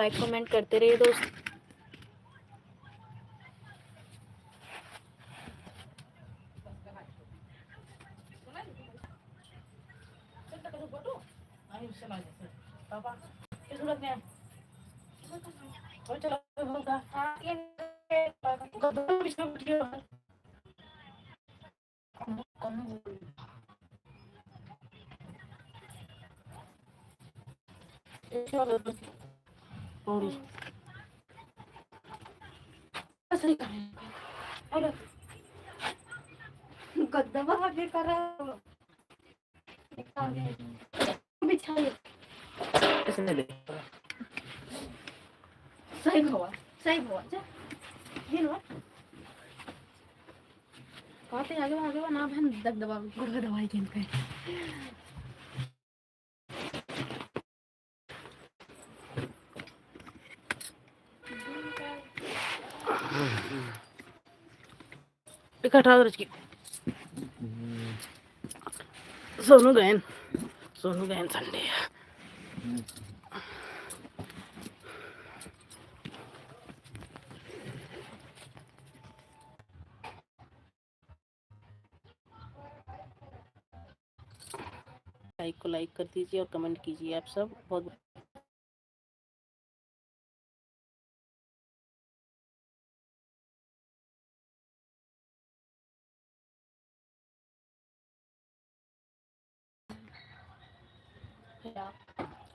Like comment करते रहिए दोस्त। गद्दा आगे करा बिछाइए सही भवा जा ये नो कहते आगे ना बहन दबा गुड़ दवाई के पे इकट्ठा उधर की सोनू गहन संडे लाइक को लाइक कर दीजिए और कमेंट कीजिए आप सब। बहुत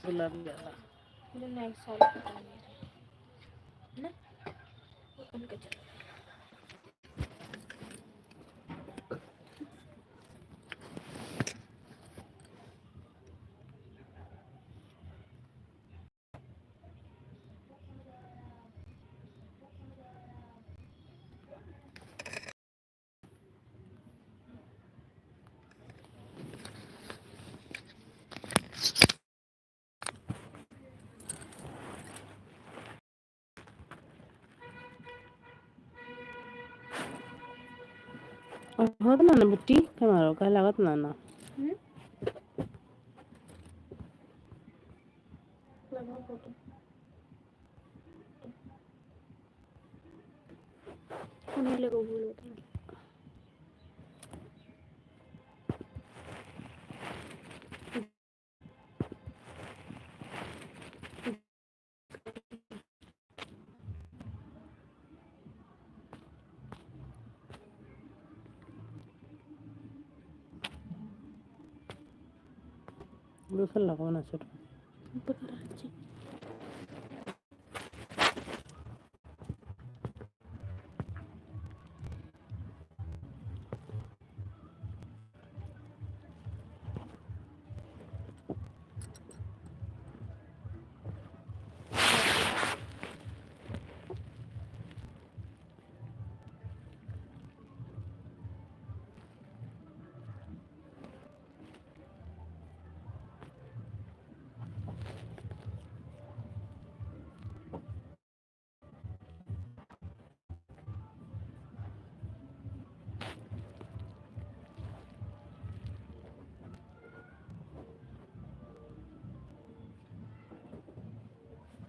गुलाबी वाला नेक्स्ट साल ना उनके चलो होत ना बुट्टी कमारो का लागत ना लगा फोटो उन्हें लगा बोलो दूसरा लगाओ ना छोटा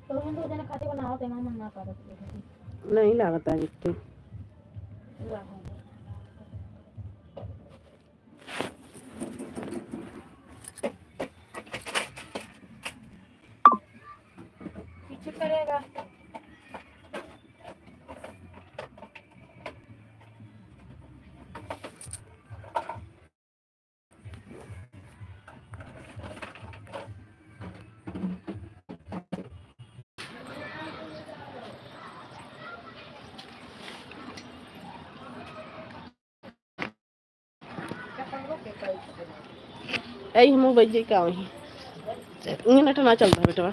तो हम दो जने खाते बनाओ ते मन ना कर नहीं लगता जितने पीछे करेगा ऐ हम बजे का वही मिनट ना चलता बेटा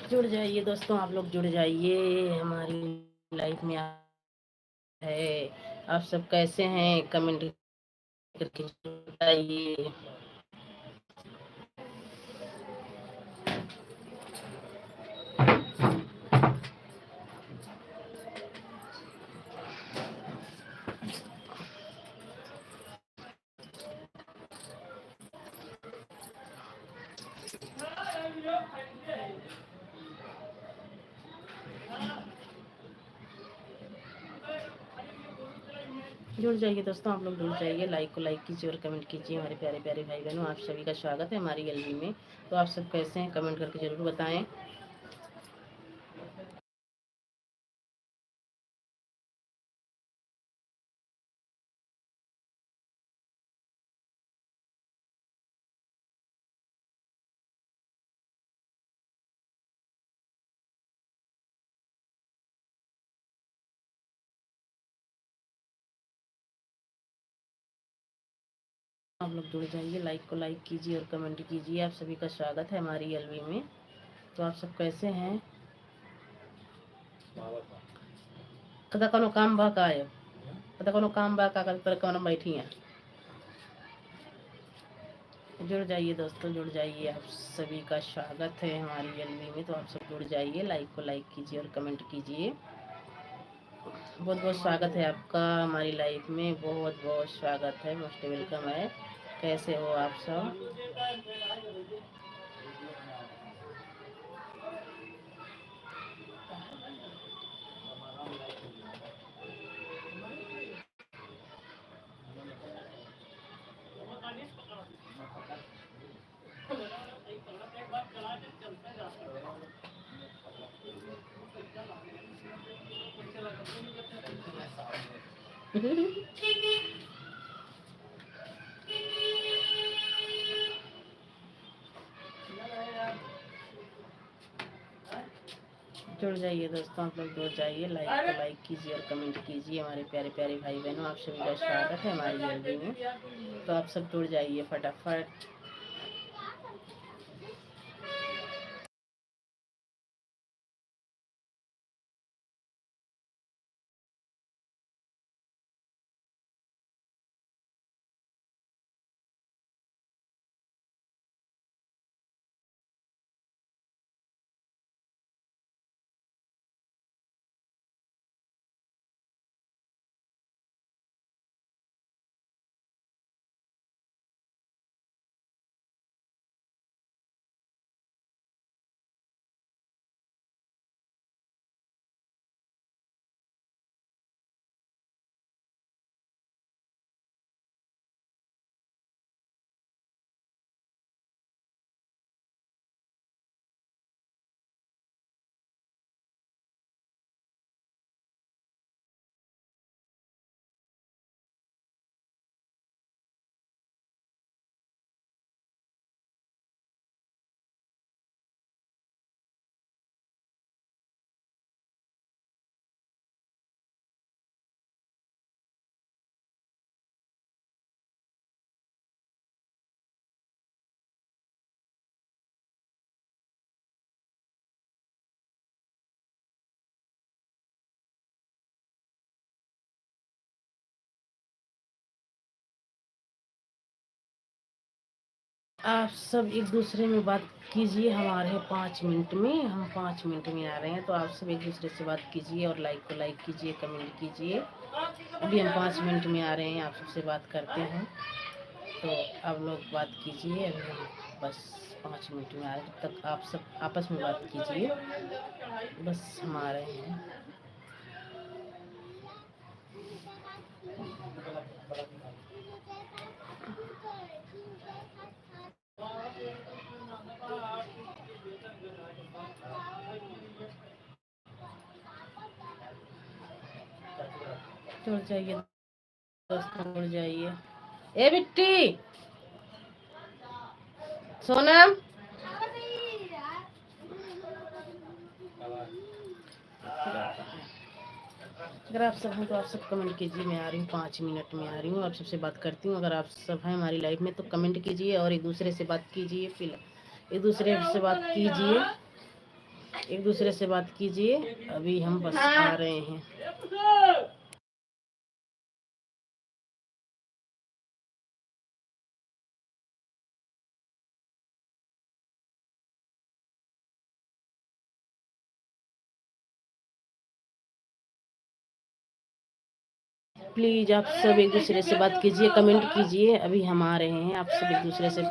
जुड़ जाइए दोस्तों, आप लोग जुड़ जाइए हमारी लाइफ में है। आप सब कैसे हैं कमेंट करके बताइए। जुड़ जाइए दोस्तों, आप लोग जुड़ जाइए, लाइक को लाइक कीजिए और कमेंट कीजिए। हमारे प्यारे प्यारे भाई बहनों, आप सभी का स्वागत है हमारी गैलरी में। तो आप सब कैसे हैं, कमेंट करके ज़रूर बताएं। आप लोग जुड़ जाइए, लाइक को लाइक कीजिए और कमेंट कीजिए। आप सभी का स्वागत है हमारी गैलरी में। तो आप सब कैसे हैं? कदा कोनो काम बा का आयो, कदा कोनो काम बा का पर कोनो बैठी हैं। जुड़ जाइए दोस्तों, जुड़ जाइए, आप सभी का स्वागत है हमारी गैलरी में। तो आप सब जुड़ जाइए, लाइक को लाइक कीजिए और कमेंट कीजिए। बहुत बहुत स्वागत है आपका हमारी लाइफ में, बहुत बहुत स्वागत है, मोस्ट वेलकम है। कैसे हो आप सब? जुड़ जाइए दोस्तों, आप लोग जुड़ जाइए, लाइक को लाइक कीजिए और कमेंट कीजिए। हमारे प्यारे प्यारे भाई बहनों, आप सभी का स्वागत है हमारी गैलरी में। तो आप सब जुड़ जाइए फटाफट। आप सब एक दूसरे में बात कीजिए, हमारे 5 मिनट में, हम 5 मिनट में आ रहे हैं। तो आप सब एक दूसरे से बात कीजिए और लाइक को लाइक कीजिए, कमेंट कीजिए। अभी हम 5 मिनट में आ रहे हैं, आप सबसे बात करते हैं। तो आप लोग बात कीजिए, अभी हम बस 5 मिनट में आ रहे हैं, तब तक आप सब आपस में बात कीजिए। बस हम आ रहे हैं। जुड़ जाइए दोस्तों, जुड़ जाइए। ए बिट्टी, सोनम, अगर आप सब हैं तो आप सब कमेंट कीजिए। मैं आ रही हूँ, 5 मिनट में आ रही हूँ, आप सबसे बात करती हूँ। अगर आप सब हैं हमारी लाइफ में तो कमेंट कीजिए और एक दूसरे से बात कीजिए। फिर एक दूसरे से बात कीजिए, एक दूसरे से बात कीजिए। अभी हम बस आ रहे हैं। प्लीज आप सब एक दूसरे से बात कीजिए, कमेंट कीजिए। अभी हम आ रहे हैं, आप सब एक दूसरे से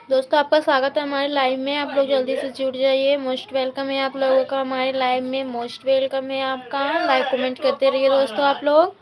दोस्तों आपका स्वागत है हमारे लाइव में। आप लोग जल्दी से जुड़ जाइए। मोस्ट वेलकम है आप लोगों का हमारे लाइव में। मोस्ट वेलकम है आपका। लाइक कमेंट करते रहिए दोस्तों आप लोग।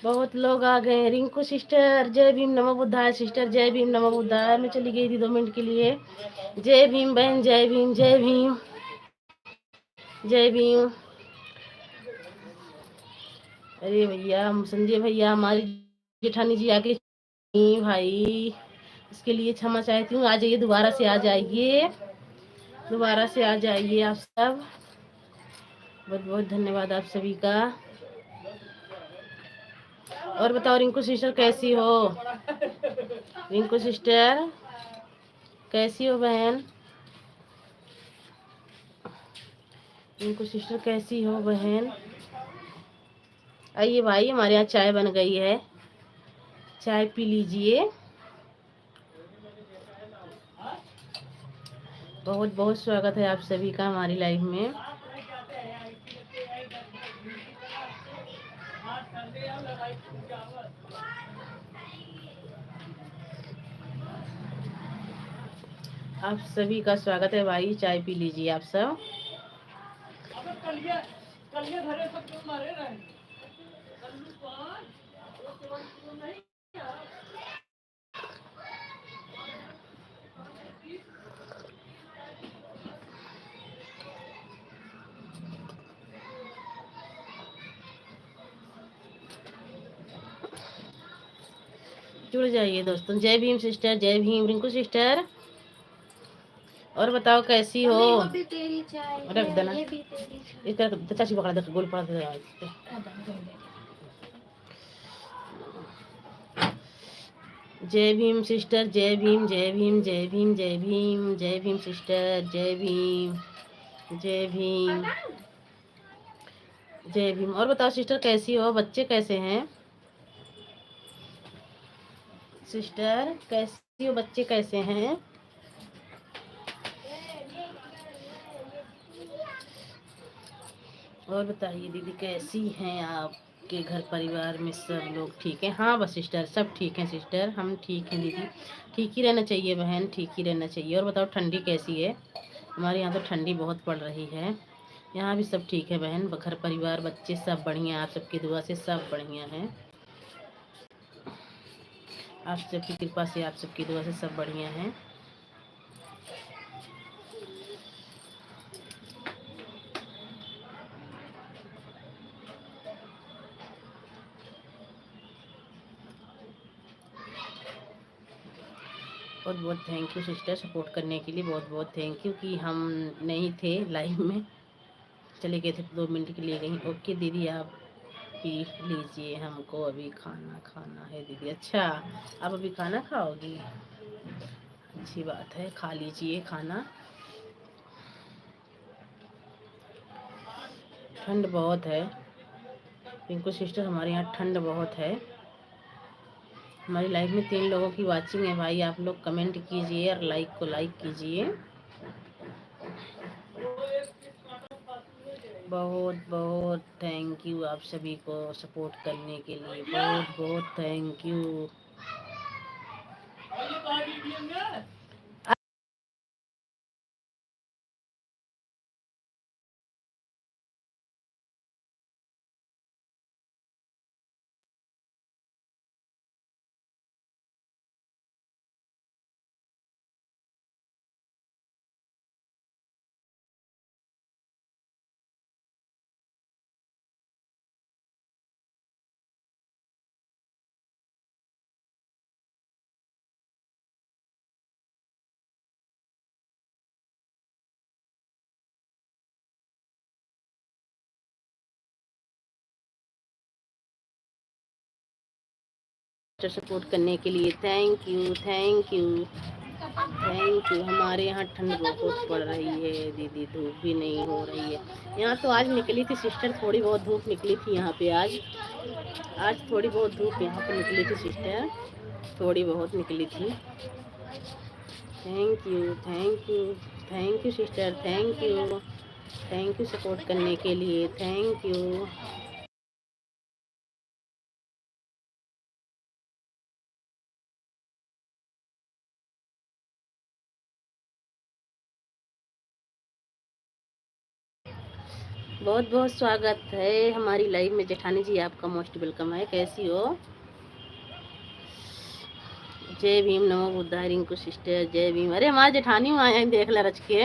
बहुत लोग आ गए। रिंकू सिस्टर जय भीम नमो बुद्धाय। सिस्टर जय भीम नमो बुद्धाय। मैं चली गई थी 2 मिनट के लिए। जय भीम बहन, जय भीम, जय भीम, जय भीम। अरे भैया संजय भैया, हमारी जेठानी जी आके भाई, इसके लिए क्षमा चाहती हूँ। आ जाइए, दोबारा से आ जाइए, दोबारा से आ जाइए आप सब। बहुत बहुत धन्यवाद आप सभी का। और बताओ रिंकू सिस्टर कैसी हो? रिंकू सिस्टर कैसी हो बहन? रिंकू सिस्टर कैसी हो बहन? आइए भाई, हमारे यहाँ चाय बन गई है, चाय पी लीजिए। बहुत बहुत स्वागत है आप सभी का हमारी लाइफ में। आप सभी का स्वागत है भाई, चाय पी लीजिए आप सब। जुड़ जाइए दोस्तों। जय भीम सिस्टर, जय भीम रिंकू सिस्टर। और बताओ कैसी हो? रख देना इधर, चाची पकड़ा दे, गोल पकड़ा दे। जय भीम सिस्टर, जय भीम, जय भीम, जय भीम, जय भीम, जय भीम सिस्टर, जय भीम, जय भीम, जय भीम। और बताओ सिस्टर कैसी हो? बच्चे कैसे हैं? सिस्टर कैसी हो? बच्चे कैसे हैं? और बताइए दीदी कैसी हैं? आपके घर परिवार में सब लोग ठीक हैं? हाँ बस सिस्टर सब ठीक हैं। सिस्टर हम ठीक हैं दीदी। ठीक ही रहना चाहिए बहन, ठीक ही रहना चाहिए। और बताओ ठंडी कैसी है? हमारे यहाँ तो ठंडी बहुत पड़ रही है। यहाँ भी सब ठीक है बहन, घर परिवार बच्चे सब बढ़िया, आप सबकी दुआ से सब बढ़िया हैं। आप सबकी कृपा से, आप सबकी दुआ से सब बढ़िया हैं। बहुत बहुत थैंक यू सिस्टर, सपोर्ट करने के लिए बहुत बहुत थैंक यू। कि हम नहीं थे लाइव में, चले गए थे 2 मिनट के लिए कहीं। ओके दीदी आप पी लीजिए, हमको अभी खाना खाना है दीदी। अच्छा आप अभी खाना खाओगी, अच्छी बात है, खा लीजिए खाना। ठंड बहुत है पिंकू सिस्टर, हमारे यहाँ ठंड बहुत है। हमारी लाइव में 3 लोगों की वाचिंग है भाई, आप लोग कमेंट कीजिए और लाइक को लाइक कीजिए। बहुत बहुत थैंक यू आप सभी को सपोर्ट करने के लिए, बहुत बहुत थैंक यू। सपोर्ट करने के लिए thank you thank you thank you. हमारे यहाँ ठंड बहुत पड़ रही है दीदी, धूप भी नहीं हो रही है यहाँ तो। आज निकली थी सिस्टर, थोड़ी बहुत धूप निकली थी यहाँ पे। आज थोड़ी बहुत धूप यहाँ पे निकली थी सिस्टर, थोड़ी बहुत निकली थी। Thank you thank you thank you sister, thank you support करने के लिए, थैंक यू। बहुत बहुत स्वागत है हमारी लाइव में जेठानी जी, आपका मोस्ट वेलकम है। कैसी हो? जय भीम, नमो बुद्धाय रिंकू सिस्टर, जय भीम। अरे हमारे जेठानी आए हैं, देख ला रच के।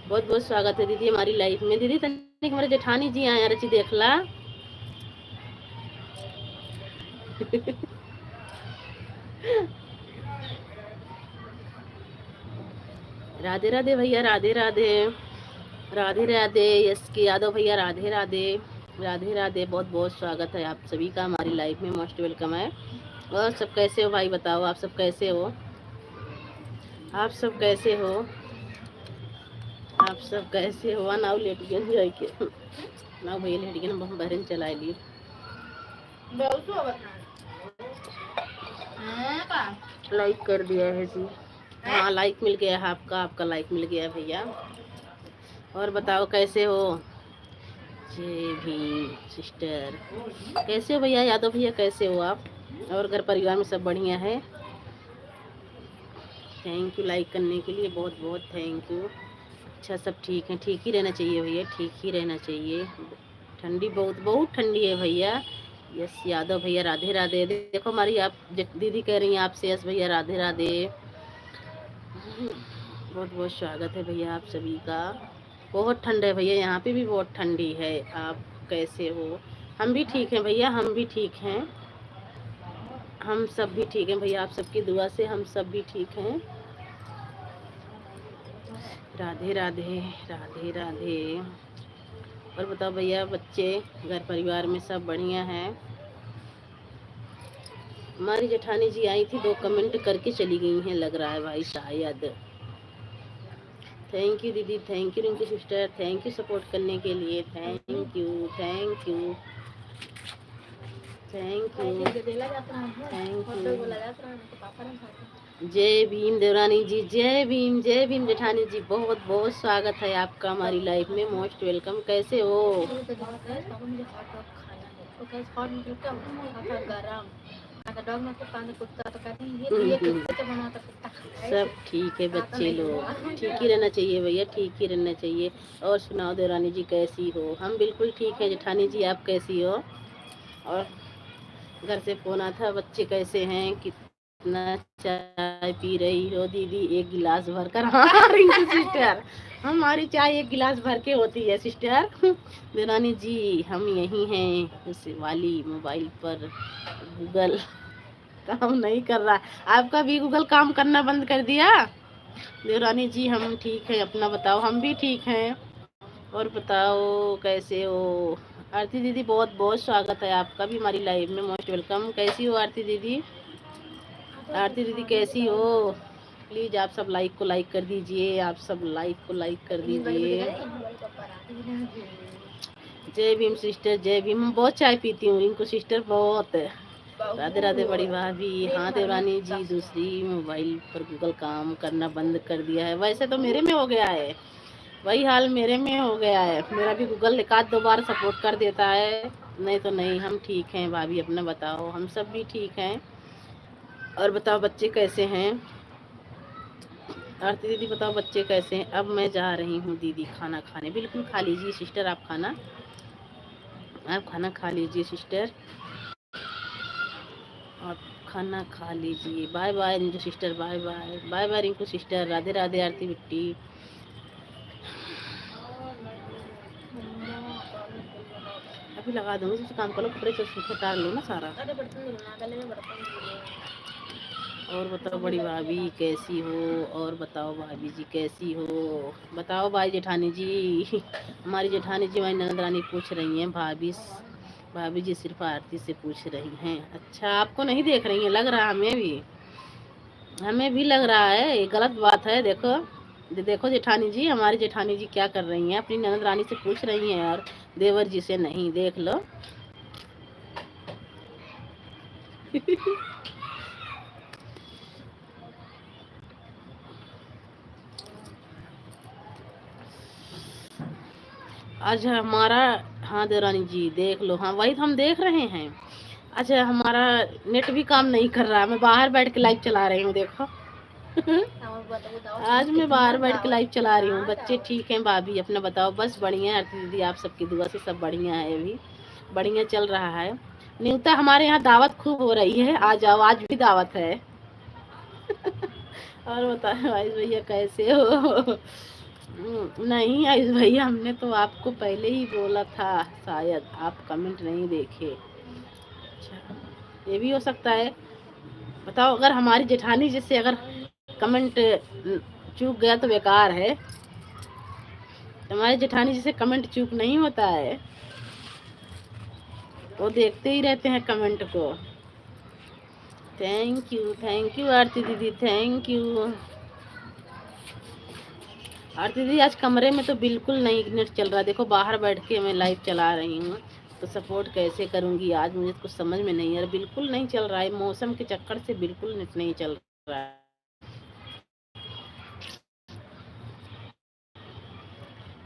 बहुत बहुत स्वागत है दीदी हमारी लाइफ में। दीदी तनिक हमारे जेठानी जी आए हैं, रची देख ला। राधे राधे भैया, राधे राधे, राधे राधे। यस के यादव भैया, राधे राधे, राधे राधे। बहुत बहुत स्वागत है आप सभी का हमारी लाइफ में, मोस्ट वेलकम है। और सब कैसे हो भाई, बताओ आप सब कैसे हो? आप सब कैसे हो? आप सब कैसे हो? नाव लेट गए जाए के नाव भैया लेट गए ना, हम बहरन चलाए लिए। लाइक कर दिया है जी, हाँ लाइक मिल गया है आपका, आपका लाइक मिल गया है भैया। और बताओ कैसे हो? जय भीम सिस्टर, कैसे हो भैया? यादव भैया कैसे हो आप? और घर परिवार में सब बढ़िया है? थैंक यू लाइक करने के लिए, बहुत बहुत थैंक यू। अच्छा सब ठीक है, ठीक ही रहना चाहिए भैया, ठीक ही रहना चाहिए। ठंडी बहुत बहुत ठंडी है भैया। यस यादव भैया, राधे राधे। देखो हमारी आप दीदी कह रही हैं आपसे, यस भैया राधे राधे। बहुत बहुत स्वागत है भैया आप सभी का। बहुत ठंड है भैया, यहाँ पे भी बहुत ठंडी है। आप कैसे हो? हम भी ठीक हैं भैया, हम भी ठीक हैं, हम सब भी ठीक हैं भैया, आप सबकी दुआ से हम सब भी ठीक हैं। राधे राधे, राधे राधे। और बताओ भैया, बच्चे घर परिवार में सब बढ़िया हैं? हमारी जेठानी जी आई थी, 2 कमेंट करके चली गई हैं लग रहा है भाई शायद। थैंक यू दीदी, thank you Rinku sister, thank you support करने के लिए, thank you thank you thank you. जय भीम देवरानी जी, जय भीम जेठानी जी। बहुत बहुत स्वागत है आपका हमारी लाइफ में, मोस्ट वेलकम। कैसे हो? सब ठीक है बच्चे लोग, ठीक ही रहना चाहिए भैया, ठीक ही रहना चाहिए। और सुनाओ देवरानी जी कैसी हो? हम बिल्कुल ठीक है जेठानी जी, आप कैसी हो? और घर से फोन आया था, बच्चे कैसे हैं? कितना चाय पी रही हो दीदी? एक गिलास भर कर। हाँ रिंकू सिस्टर, हमारी चाय एक गिलास भर के होती है सिस्टर। देवरानी जी हम यही हैं उस वाली मोबाइल पर, गूगल काम नहीं कर रहा। आपका भी गूगल काम करना बंद कर दिया? देवरानी जी हम ठीक हैं, अपना बताओ? हम भी ठीक हैं। और बताओ कैसे हो? आरती दीदी बहुत बहुत स्वागत है आपका भी हमारी लाइव में, मोस्ट वेलकम। कैसी हो आरती दीदी? आरती दीदी कैसी हो? प्लीज आप सब लाइक को लाइक कर दीजिए, आप सब लाइक को लाइक कर दीजिए। जय भीम सिस्टर, जय भीम। मैं बहुत चाय पीती हूँ रिंकू सिस्टर, बहुत। राधे राधे बड़ी भाभी। हाँ देवरानी जी दूसरी मोबाइल पर गूगल काम करना बंद कर दिया है। वैसे तो मेरे में हो गया है, वही हाल मेरे में हो गया है। मेरा भी गूगल एक आध दो बार सपोर्ट कर देता है, नहीं तो नहीं। हम ठीक हैं भाभी, अपना बताओ? हम सब भी ठीक हैं। और बताओ बच्चे कैसे हैं? आरती दीदी बताओ बच्चे कैसे हैं? अब मैं जा रही हूँ दीदी खाना खाने। बिल्कुल खा लीजिए सिस्टर, आप खाना खा लीजिए सिस्टर, आप खाना खा लीजिए। Bye bye Rinku sister, bye bye, bye bye Rinku sister. Radhe Radhe Aarti Bitti. अभी लगा दूंगी, सबसे काम करो, कपड़े सूखे उतार लो ना सारा। और बताओ बड़ी भाभी कैसी हो? और बताओ भाभी जी कैसी हो? बताओ भाई जेठानी जी। हमारी जेठानी जी हमारी ननद रानी पूछ रही हैं, भाभी जी सिर्फ आरती से पूछ रही हैं। अच्छा आपको नहीं देख रही हैं? लग रहा हमें भी लग रहा है, ये गलत बात है। देखो देखो जेठानी जी, हमारी जेठानी जी क्या कर रही हैं, अपनी ननद रानी से पूछ रही हैं और देवर जी से नहीं। देख लो। आज हमारा, हाँ देवरानी जी देख लो। हाँ वही तो हम देख रहे हैं। अच्छा हमारा नेट भी काम नहीं कर रहा, मैं बाहर बैठ के लाइव चला रही हूँ देखो। आज मैं बाहर बैठ के लाइव चला रही हूँ। बच्चे ठीक हैं भाभी, अपना बताओ? बस बढ़िया है आरती दीदी, आप सबकी दुआ से सब बढ़िया है, अभी बढ़िया चल रहा है। न्यूता हमारे यहाँ दावत खूब हो रही है, आ जाओ, आज भी दावत है। और बताओ आयुष भैया कैसे हो? नहीं आयुष भैया, हमने तो आपको पहले ही बोला था, शायद आप कमेंट नहीं देखे। अच्छा ये भी हो सकता है। बताओ अगर हमारी जेठानी जिससे अगर कमेंट चूक गया तो बेकार है। हमारी जेठानी जिसे कमेंट चूक नहीं होता है, वो देखते ही रहते हैं कमेंट को। थैंक यू आरती दीदी, थैंक यू। आरती दीदी आज कमरे में तो बिल्कुल नहीं नेट चल रहा, देखो बाहर बैठ के मैं लाइव चला रही हूँ, तो सपोर्ट कैसे करूँगी आज, मुझे कुछ समझ में नहीं है। बिल्कुल नहीं चल रहा है, मौसम के चक्कर से बिल्कुल नेट नहीं चल रहा है।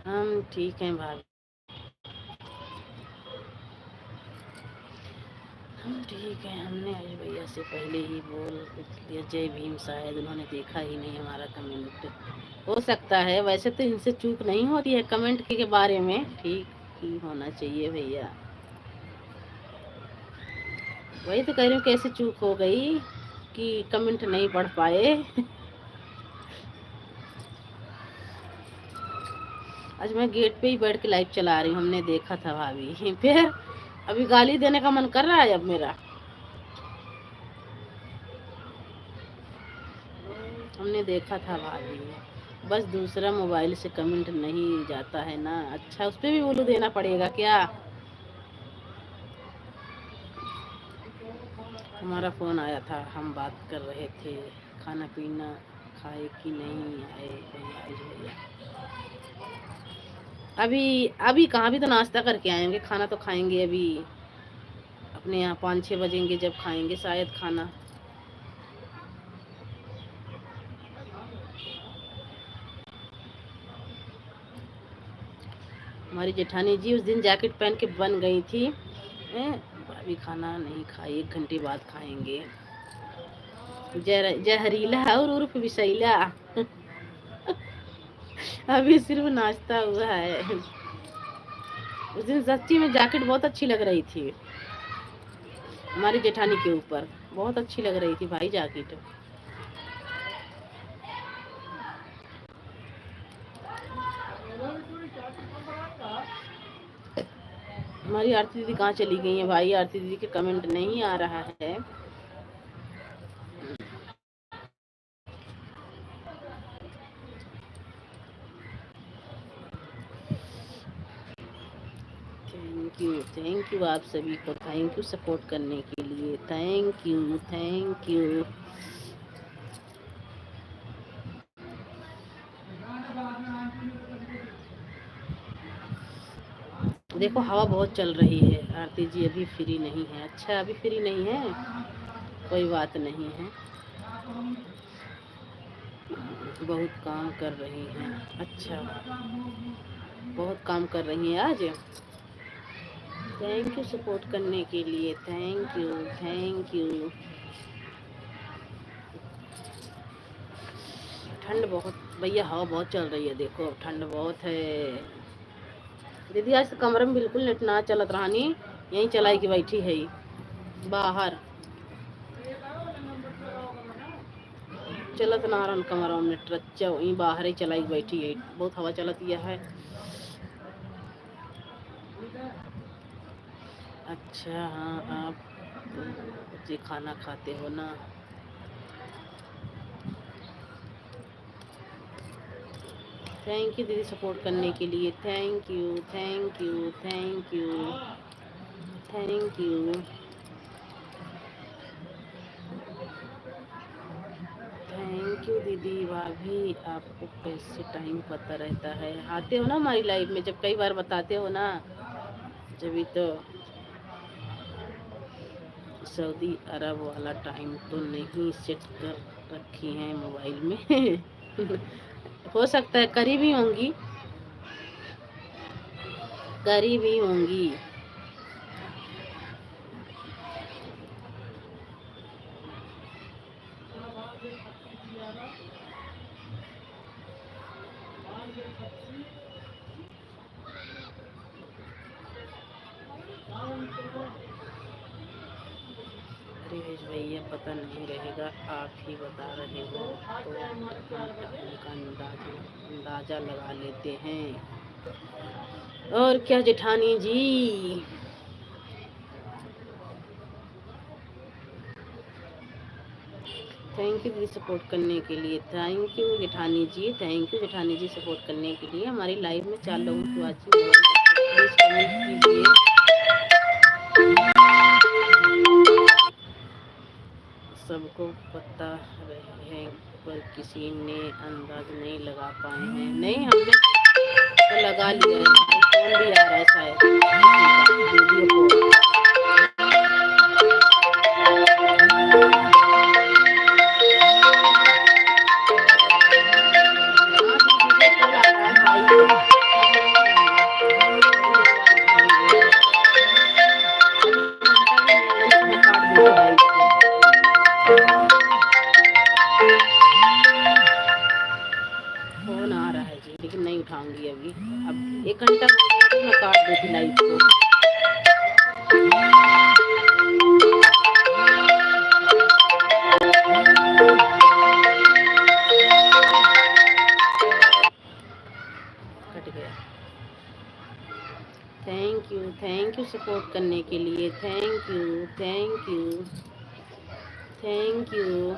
हम ठीक हैं भाभी, हम ठीक है। हमने आज भैया से पहले ही बोल दिया जय भीम, शायद उन्होंने देखा ही नहीं हमारा कमेंट, हो सकता है। वैसे तो इनसे चूक नहीं होती है कमेंट के बारे में, ठीक ही होना चाहिए भैया। वही तो कह रही हूँ कैसे चूक हो गई कि कमेंट नहीं पढ़ पाए। आज मैं गेट पे ही बैठ के लाइव चला रही हूँ, हमने देखा था भाभी। फिर अभी गाली देने का मन कर रहा है अब मेरा। हमने देखा था भाभी, बस दूसरा मोबाइल से कमेंट नहीं जाता है ना। अच्छा उस पर भी बोलू देना पड़ेगा क्या? हमारा फ़ोन आया था, हम बात कर रहे थे, खाना पीना खाए कि नहीं आए भैया? अभी कहाँ, भी तो नाश्ता करके आएंगे, खाना तो खाएंगे अभी अपने यहाँ 5-6 बजेंगे जब खाएंगे शायद खाना। हमारी जेठानी जी उस दिन जैकेट पहन के बन गई थी। अभी खाना नहीं खाई, 1 घंटे बाद खाएंगे। जहरीला और उर्फ विषैला अभी सिर्फ नाश्ता हुआ है। उस दिन सच्ची में जैकेट बहुत अच्छी लग रही थी हमारी जेठानी के ऊपर, बहुत अच्छी लग रही थी भाई जैकेट। हमारी आरती दीदी कहाँ चली गई है भाई? आरती दीदी के कमेंट नहीं आ रहा है। थैंक यू आप सभी को, थैंक यू सपोर्ट करने के लिए, थैंक यू थैंक यू। देखो हवा बहुत चल रही है। आरती जी अभी फ्री नहीं है। अच्छा अभी फ्री नहीं है, कोई बात नहीं है, बहुत काम कर रही हैं। अच्छा बहुत काम कर रही हैं आज। थैंक यू सपोर्ट करने के लिए, थैंक यू थैंक यू। ठंड बहुत भैया, हवा बहुत चल रही है, देखो ठंड बहुत है। दीदी आज तो कमरे में बिल्कुल नेट ना चलत रहानी, यहीं चलाई की बैठी है बाहर, चलत ना रहा कमरा में नेट, रच्चा वहीं बाहर ही चलाई बैठी है, बहुत हवा चलत है। अच्छा हाँ, आप बच्चे खाना खाते हो ना? थैंक यू दीदी सपोर्ट करने के लिए, thank you thank you thank you thank you thank you दीदी। भाभी आपको कैसे टाइम पता रहता है? आते हो ना हमारी लाइफ में, जब कई बार बताते हो ना, जब तो सऊदी अरब वाला टाइम तो नहीं सेट कर रखी है मोबाइल में हो सकता है करीब ही होंगी, करीब ही होंगी। रिवेश भैया पता नहीं रहेगा, आप ही बता रहे हो तो हम टाइम का अंदाजा लगा लेते हैं। और क्या जेठानी जी? थैंक यू दीदी सपोर्ट करने के लिए, थैंक यू जेठानी जी, थैंक यू जेठानी जी सपोर्ट करने के लिए। हमारी लाइव में 4 लोगों की वाचिंग, प्लीज कमेंट कीजिए। सबको पता रहे हैं पर किसी ने अंदाज नहीं लगा पाए हैं। नहीं हमने तो लगा लिया है, फोन भी आ रहा है शायद वीडियो कॉल। फोन आ रहा है जी, लेकिन नहीं उठाऊंगी अभी। अब 1 घंटा तो मैं काट देती लाइव को। कट गया। थैंक यू सपोर्ट करने के लिए, thank you thank you thank you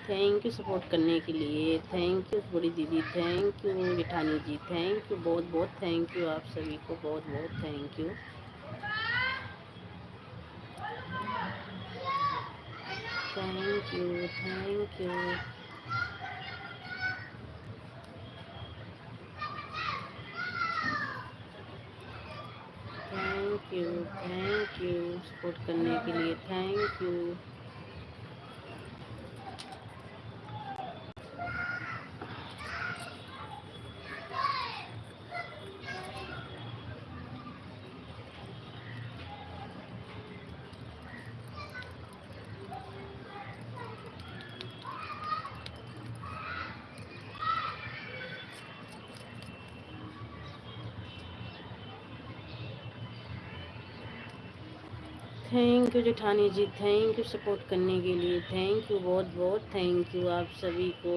thank you support करने के लिए, थैंक यू बड़ी दीदी, थैंक यू जेठानी जी, थैंक यू बहुत बहुत थैंक यू आप सभी को, बहुत बहुत thank you. Thank you thank you thank you support करने के लिए, थैंक यू। थैंक यू जेठानी जी, थैंक यू सपोर्ट करने के लिए, थैंक यू, बहुत बहुत थैंक यू आप सभी को।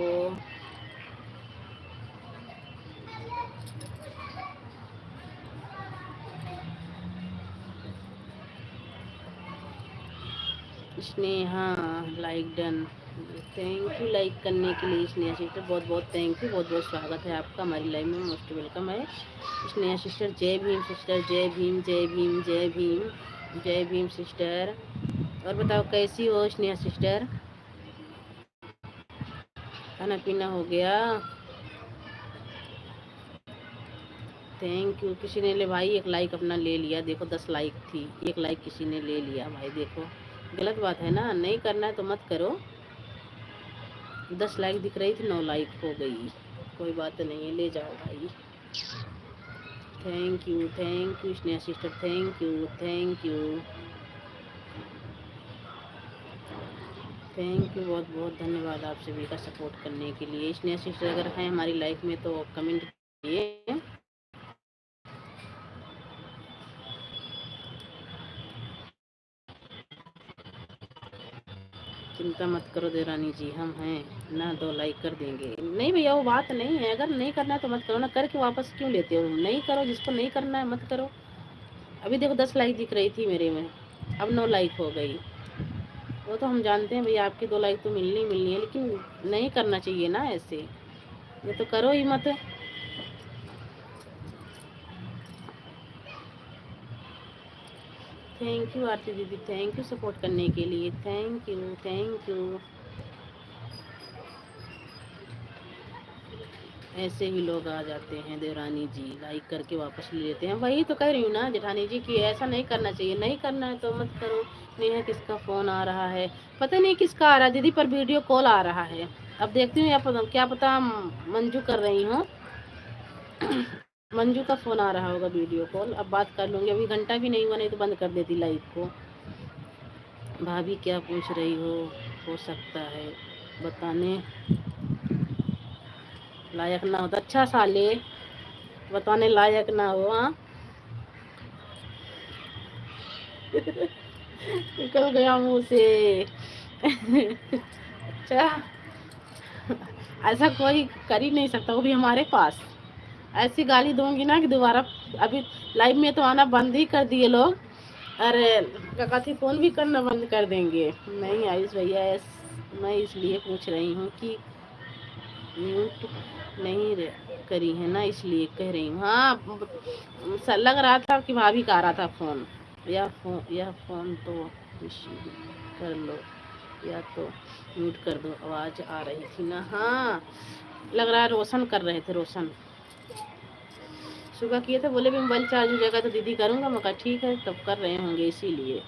Sneha like done, thank you like करने के लिए स्नेहा सिस्टर, बहुत बहुत थैंक यू, बहुत बहुत स्वागत है आपका हमारी लाइव में, मोस्ट वेलकम है स्नेहा सिस्टर। जय भीम सिस्टर, जय भीम जय भीम जय भीम जय भीम सिस्टर। और बताओ कैसी हो स्नेहा सिस्टर, खाना पीना हो गया? Thank you. किसी ने ले भाई एक लाइक अपना ले लिया, देखो 10 लाइक थी, एक लाइक किसी ने ले लिया भाई, देखो गलत बात है ना, नहीं करना है तो मत करो। 10 लाइक दिख रही थी, 9 लाइक हो गई, कोई बात नहीं है, ले जाओ भाई। Thank you Sneha sister, thank you thank you thank you, बहुत बहुत धन्यवाद आप सभी का सपोर्ट करने के लिए। स्नेहा सिस्टर अगर हैं हमारी लाइफ में तो कमेंट कीजिए। चिंता मत करो देरानी जी, हम हैं ना, 2 लाइक कर देंगे। नहीं भैया वो बात नहीं है, अगर नहीं करना है तो मत करो ना, करके वापस क्यों लेते हो? नहीं करो, जिसको नहीं करना है मत करो। अभी देखो 10 लाइक दिख रही थी मेरे में, अब 9 लाइक हो गई। वो तो हम जानते हैं भैया आपकी 2 लाइक तो मिलनी है, लेकिन नहीं करना चाहिए ना ऐसे, ये तो करो ही मत। थैंक यू आरती दीदी, थैंक यू सपोर्ट करने के लिए, थैंक यू। ऐसे भी लोग आ जाते हैं देवरानी जी, लाइक करके वापस ले लेते हैं। वही तो कह रही हूँ ना जेठानी जी कि ऐसा नहीं करना चाहिए, नहीं करना है तो मत करो। नेहा किसका फ़ोन आ रहा है? पता नहीं किसका आ रहा है दीदी, पर वीडियो कॉल आ रहा है। अब देखती हूँ, या पता क्या पता मंजू कर रही हूँ। मंजू का फ़ोन आ रहा होगा वीडियो कॉल, अब बात कर लूँगी। अभी घंटा भी नहीं हुआ, नहीं तो बंद कर देती लाइव को। भाभी क्या पूछ रही हो सकता है बताने लायक ना हो तो अच्छा साले, बताने लायक ना हो। हाँ निकल गया मुंह से। अच्छा, ऐसा कोई कर ही नहीं सकता, वो भी हमारे पास। ऐसी गाली दूंगी ना कि दोबारा अभी लाइव में तो आना बंद ही कर दिए लोग। अरे ककाती फोन भी करना बंद कर देंगे। नहीं आयुष भैया, मैं इसलिए पूछ रही हूँ कि म्यूट नहीं करी है ना, इसलिए कह रही हूँ। हाँ लग रहा था कि भाभी का आ रहा था फोन। यह फोन तो रिसीव कर लो या तो म्यूट कर दो, आवाज आ रही थी ना। हाँ लग रहा है रोशन कर रहे थे, रोशन सुबह किए थे, बोले भी मोबाइल चार्ज हो जाएगा तो दीदी करूँगा। मैं कहा ठीक है, तब कर रहे होंगे इसीलिए।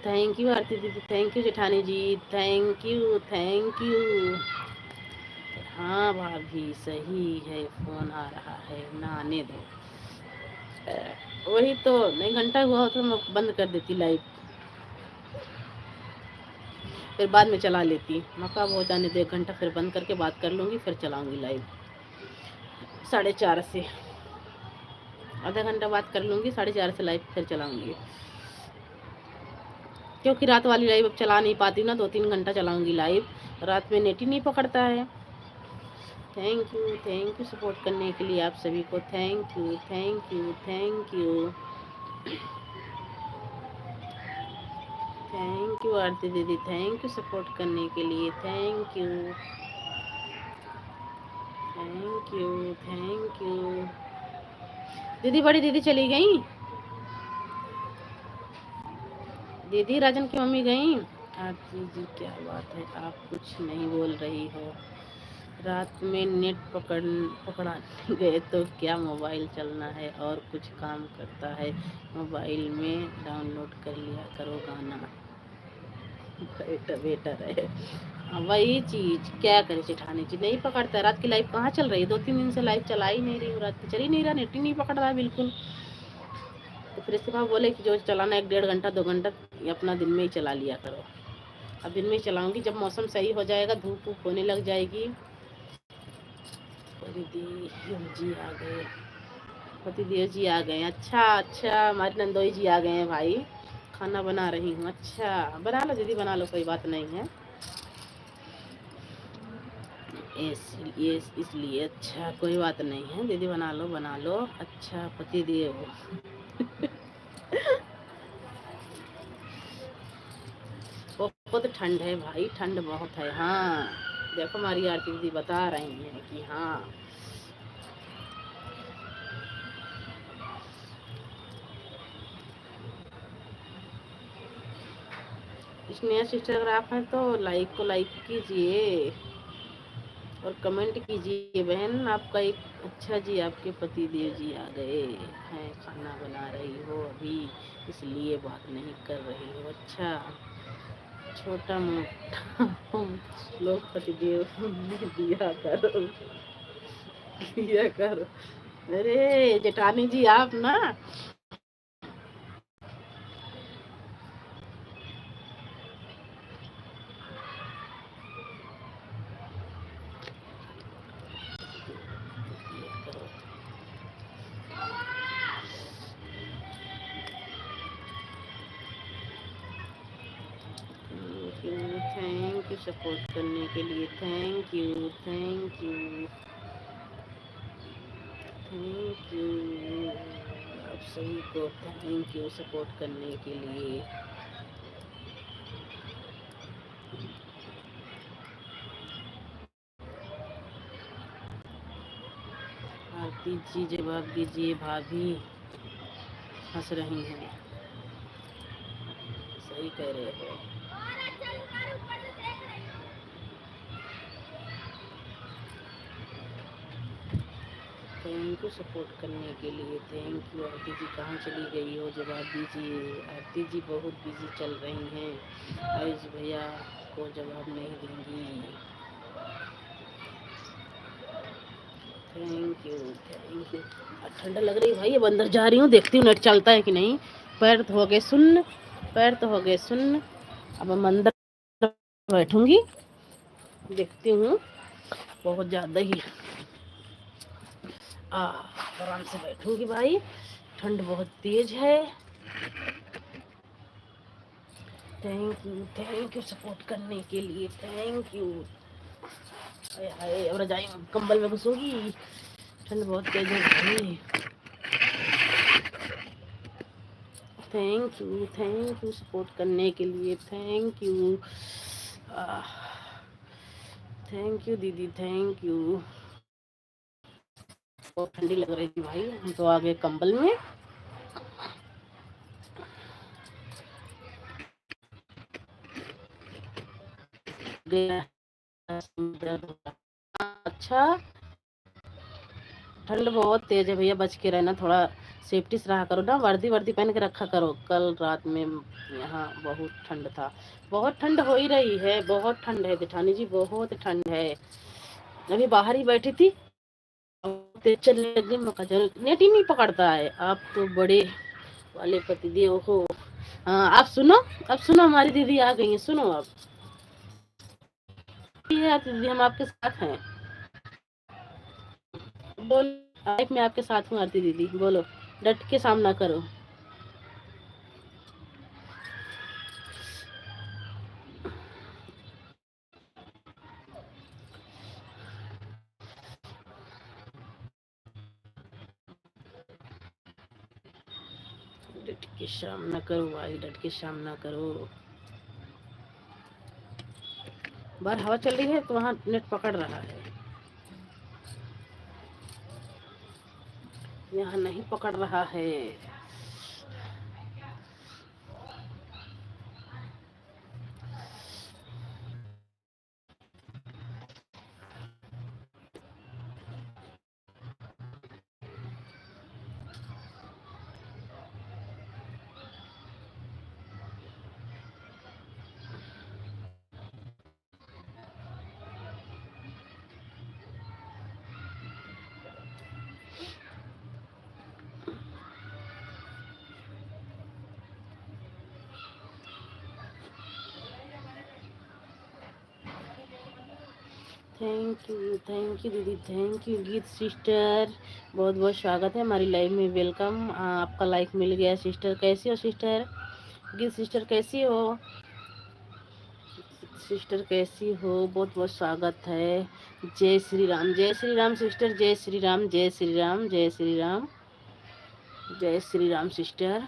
थैंक यू आरती दीदी, थैंक यू जेठानी जी, थैंक यू। हाँ भाभी सही है, फोन आ रहा है ना, आने दो। वही तो, नहीं घंटा हुआ होता तो मैं बंद कर देती लाइव, फिर बाद में चला लेती। मौका हो जाने दो 1 घंटा, फिर बंद करके बात कर लूँगी, फिर चलाऊँगी लाइव 4:30 से। आधा घंटा बात कर लूँगी, 4:30 से लाइव फिर चलाऊँगी, क्योंकि रात वाली लाइव अब चला नहीं पाती ना, 2-3 घंटा चलाऊँगी लाइव, रात में नेट ही नहीं पकड़ता है। थैंक यू सपोर्ट करने के लिए आप सभी को, थैंक यू आरती दीदी, थैंक यू सपोर्ट करने के लिए, थैंक यू। दीदी बड़ी दीदी चली गई, दीदी राजन की मम्मी गई। आरती जी क्या बात है, आप कुछ नहीं बोल रही हो? रात में नेट पकड़ाने गए तो क्या मोबाइल चलना है और कुछ काम करता है, मोबाइल में डाउनलोड कर लिया करो गाना, बेटर है। वही चीज क्या करे जेठानी जी, नहीं पकड़ता। रात की लाइव कहाँ चल रही है? 2-3 दिन से लाइव चला ही नहीं रही हूँ, रात की चल ही नहीं रहा, नेट ही नहीं पकड़ रहा है बिल्कुल। तो फिर इसके बाद बोले कि जो चलाना 1-1.5 घंटा 2 घंटा अपना दिन में ही चला लिया करो। अब दिन में ही चलाऊंगी, जब मौसम सही हो जाएगा, धूप वूप होने लग जाएगी। दीदी जी आ गए, पति देव जी आ गए। अच्छा हमारे नंदोई जी आ गए हैं भाई, खाना बना रही हूँ। अच्छा बना लो दीदी, बना लो, कोई बात नहीं है। इसलिए अच्छा कोई बात नहीं है दीदी, बना लो बना लो। अच्छा पति देव बहुत ठंड है भाई, ठंड बहुत है। हाँ देखो हमारी आरती दीदी बता रही हैं कि हाँ स्नेहा सिस्टर अगर आप हैं तो लाइक को लाइक कीजिए और कमेंट कीजिए। बहन आपका एक अच्छा जी, आपके पति देव जी आ गए हैं, खाना बना रही हो अभी इसलिए बात नहीं कर रही हो। अच्छा छोटा मोटा लोग पति देव दिया करो, दिया करो। अरे जेठानी जी आप ना थैंक यू सपोर्ट करने के लिए, thank you thank you thank you. आप सभी को थैंक यू सपोर्ट करने के लिए। आरती जी जवाब दीजिए, भाभी हंस रही हैं। सही कह रहे हो। थैंक यू सपोर्ट करने के लिए, थैंक यू। आरती जी कहाँ चली गई हो, जवाब दीजिए। आरती जी बहुत बिजी चल रही हैं, आयुष भैया को जवाब नहीं देंगी। Thank you thank you. ठंडा लग रही है भाई, अब अंदर जा रही हूँ, देखती हूँ नेट चलता है कि नहीं। पैर तो हो गए सुन्न, पैर तो हो गए सुन्न। अब हम अंदर बैठूंगी, देखती हूँ। बहुत ज़्यादा ही आराम से बैठूंगी भाई, ठंड बहुत तेज है। थैंक यू सपोर्ट करने के लिए, थैंक यू। हाय हाय अब रजाई कंबल में घुसूंगी, ठंड बहुत तेज है भाई। थैंक यू सपोर्ट करने के लिए, थैंक यू। थैंक यू दीदी, थैंक यू। बहुत ठंडी लग रही थी भाई, हम तो आ गए कंबल में। अच्छा ठंड बहुत तेज है भैया, बच के रहना, थोड़ा सेफ्टी से रहा करो ना, वर्दी वर्दी पहन के रखा करो। कल रात में यहाँ बहुत ठंड था, बहुत ठंड हो ही रही है, बहुत ठंड है जेठानी जी, बहुत ठंड है। अभी बाहर ही बैठी थी, तेज चलने लगी, मौका जरूर नेट ही नहीं पकड़ता है। आप तो बड़े वाले पति देव हो। हाँ आप सुनो, अब सुनो हमारी दीदी आ गई है, सुनो अब। दीदी हम आपके साथ हैं, बोल लाइफ में आपके साथ हूँ आरती दीदी, बोलो डट के सामना करो। डट के सामना करो भाई, डट के सामना करो। बाहर हवा चल रही है तो वहाँ नेट पकड़ रहा है, यहाँ नहीं पकड़ रहा है। थैंक यू दीदी, थैंक यू गीत सिस्टर, बहुत बहुत स्वागत है हमारी लाइव में, वेलकम। आपका लाइक मिल गया सिस्टर, कैसी हो सिस्टर? गीत सिस्टर कैसी हो? सिस्टर कैसी हो? बहुत बहुत स्वागत है। जय श्री राम, जय श्री राम सिस्टर, जय श्री राम, जय श्री राम, जय श्री राम, जय श्री राम सिस्टर।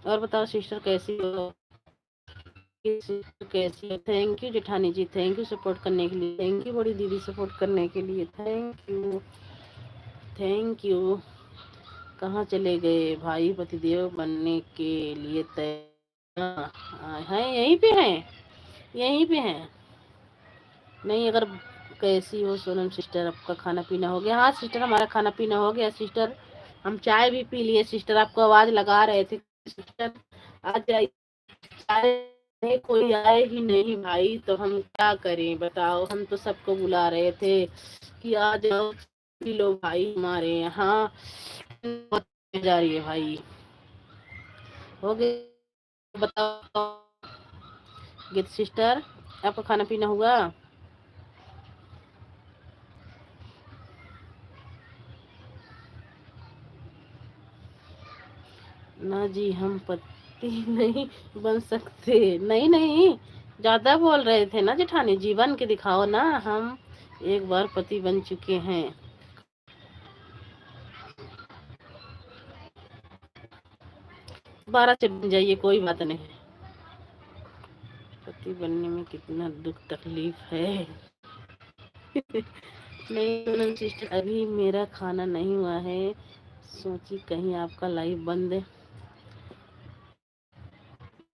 और बताओ सिस्टर कैसी हो? सिस्टर कैसी हो? थैंक यू जेठानी जी, थैंक यू सपोर्ट करने के लिए, थैंक यू बड़ी दीदी सपोर्ट करने के लिए, थैंक यू, थैंक यू। कहाँ चले गए भाई? पतिदेव बनने के लिए तैयार हैं? यहीं पे हैं, यहीं पे हैं। नहीं, अगर कैसी हो सोनम सिस्टर, आपका खाना पीना हो गया? हाँ सिस्टर, हमारा खाना पीना हो गया सिस्टर, हम चाय भी पी लिए सिस्टर। आपको आवाज लगा रहे थे सिस्टर, आ जाइए। चाय नहीं, कोई आए ही नहीं भाई, तो हम क्या करें बताओ? हम तो सबको बुला रहे थे कि आ जाओ पी लो भाई हमारे यहाँ। बहुत जा रही है भाई। हो गया, बताओ गीत सिस्टर, आपका खाना पीना हुआ? ना जी, हम पति नहीं बन सकते। नहीं नहीं, ज्यादा बोल रहे थे ना जेठानी जी, बन के दिखाओ ना। हम एक बार पति बन चुके हैं। 12 से बन जाइए, कोई बात नहीं। पति बनने में कितना दुख तकलीफ है। नहीं सोनम सिस्टर, अभी मेरा खाना नहीं हुआ है, सोची कहीं आपका लाइव बंद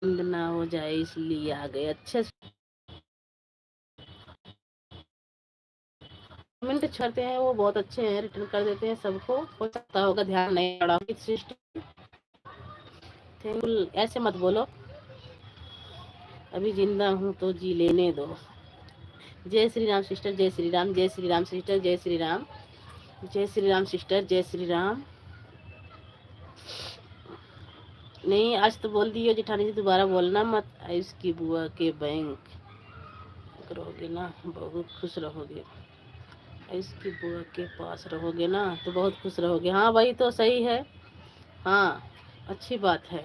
बंद ना हो जाए, इसलिए आ गए। अच्छे कमेंट छड़ते हैं, वो बहुत अच्छे हैं, रिटर्न कर देते हैं सबको। हो सकता होगा ध्यान नहीं पड़ा सिस्टर, ऐसे मत बोलो। अभी जिंदा हूँ तो जी लेने दो। जय श्री राम सिस्टर, जय श्री राम, जय श्री राम सिस्टर, जय श्री राम, जय श्री राम सिस्टर, जय श्री राम। नहीं, आज तो बोल दियो जेठानी जी, दोबारा बोलना मत। इसकी बुआ के बैंक रहोगे ना, बहुत खुश रहोगे। इसकी बुआ के पास रहोगे ना तो बहुत खुश रहोगे। हाँ वही तो सही है। हाँ, अच्छी बात है,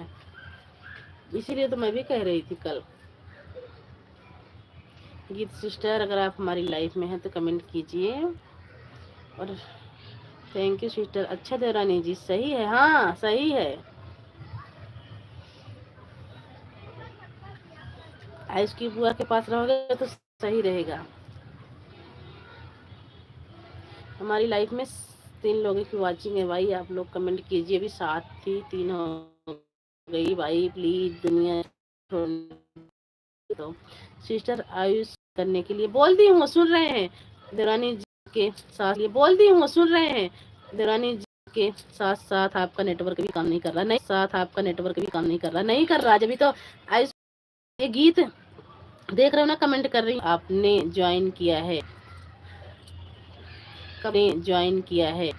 इसीलिए तो मैं भी कह रही थी कल। गीत सिस्टर, अगर आप हमारी लाइफ में हैं तो कमेंट कीजिए। और थैंक यू सिस्टर। अच्छा देवरानी जी, सही है, हाँ सही है। आयुष की बुआ के पास रहोगे तो सही रहेगा। हमारी लाइफ में 3 लोगों की वाचिंग है भाई, आप लोग कमेंट कीजिए। अभी 7 थी, 3 हो गई भाई, प्लीज दुनिया तो। सिस्टर आयुष करने के लिए बोल दी हूँ, सुन रहे हैं देवरानी जी के साथ, ये बोल दी हूँ, सुन रहे हैं देवरानी जी के साथ साथ आपका नेटवर्क भी काम नहीं कर रहा, नहीं साथ आपका नेटवर्क भी काम नहीं कर रहा, नहीं कर रहा जब तो। आयुष ये गीत देख रहे हो ना, कमेंट कर रही, आपने ज्वाइन किया है, कब ज्वाइन किया है,